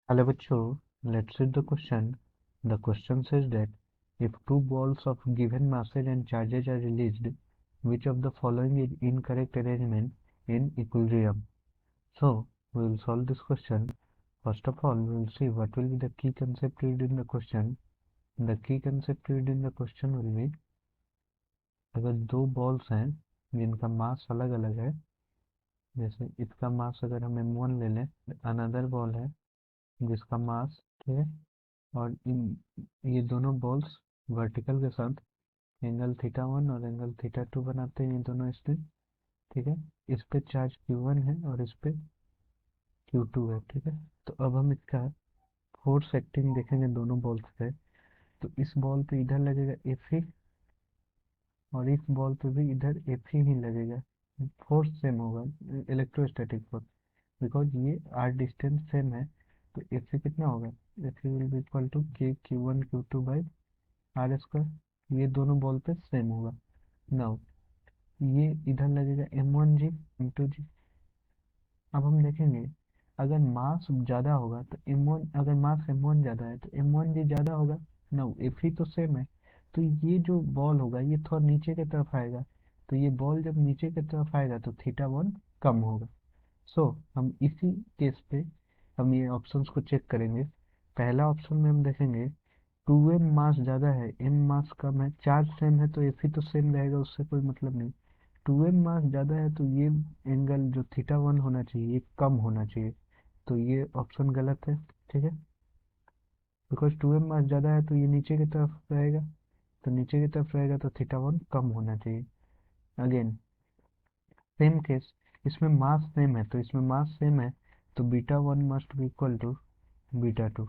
Hello bachcho, let's read the question. The question says that if two balls of given masses and charges are released, which of the following is incorrect arrangement in equilibrium? So we will solve this question. First of all, we will see what will be the key concept used in the question. The key concept used in the question will be अगर दो balls हैं जिनका मास अलग अलग है, जैसे इसका मास अगर हम m1 ले लें, अनदर बॉल है जिसका मास है, और ये दोनों बॉल्स वर्टिकल के साथ एंगल थीटा 1 और एंगल थीटा 2 बनाते हैं, ये दोनों स्ट्रिंग। ठीक है, इस पे चार्ज Q1 है और इस पे Q2 है। ठीक है, तो अब हम इसका फोर्स एक्टिंग देखेंगे दोनों बॉल्स पे। तो इस बॉल पे इधर लगेगा Fe और इस बॉल पे भी इधर Fe ही लगेगा। फोर्स सेम होगा, इलेक्ट्रोस्टैटिक फोर्स, बिकॉज ये आर डिस्टेंस सेम है। तो Fe कितना होगा? Fe will be equal to K Q1 Q2 by R square. ये दोनों बॉल पे सेम होगा। नाउ ये इधर लगेगा M1G M2G। अब हम देखेंगे, अगर मास ज़्यादा होगा तो M1, अगर मास M1 ज़्यादा है तो M1G ज़्यादा होगा। नाउ Fe तो सेम है, तो ये जो बॉल होगा ये थोड़ा नीचे की तरफ आएगा। तो ये बॉल जब नीचे की तरफ आएगा तो थीटा 1 कम होगा। सो हम इसी केस पे हम ये ऑप्शंस को चेक करेंगे। पहला ऑप्शन में हम देखेंगे 2m मास ज़्यादा है, m मास कम है, चार्ज सेम है तो Fe तो सेम रहेगा, उससे कोई मतलब नहीं। 2m मास ज़्यादा है तो ये एंगल जो थीटा 1 होना चाहिए ये कम होना चाहिए। तो ये ऑप्शन गलत है। ठीक है, बिकॉज 2m मास ज़्यादा है तो ये नीचे की तरफ रहेगा, तो नीचे की तरफ रहेगा तो थीटा 1 कम होना चाहिए। अगेन सेम केस, इसमें मास सेम है, तो इसमें मास सेम है तो β1 मस्ट बी इक्वल टू β2।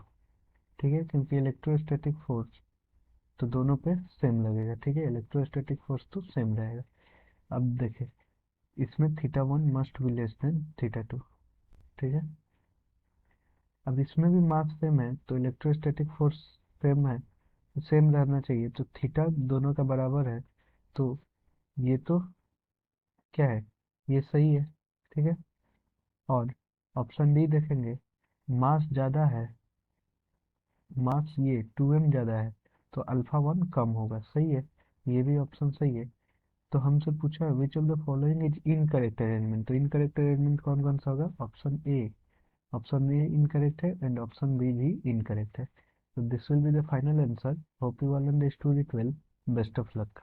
ठीक है, क्योंकि इलेक्ट्रोस्टैटिक फोर्स तो दोनों पे सेम लगेगा। ठीक है, इलेक्ट्रोस्टैटिक फोर्स तो सेम रहेगा। अब देखें, इसमें theta 1 must be less than theta 2। ठीक है, अब इसमें भी मास सेम है तो इलेक्ट्रोस्टैटिक फोर्स सेम है, तो सेम रहना चाहिए, तो थीटा दोनों का बराबर है। तो ये तो क्या है, ये सही है। ठीक है, और ऑप्शन डी देखेंगे, मास ज़्यादा है, मास ये 2m ज़्यादा है तो α1 कम होगा। सही है, ये भी ऑप्शन सही है। तो हमसे पूछा है which of the following is incorrect arrangement, तो इनकरेक्ट अरेंजमेंट कौन कौन सा होगा? ऑप्शन ए इनकरेक्ट है एंड ऑप्शन बी भी इनकरेक्ट है। तो this will be the final answer. Hope you all understood it well. Best of luck.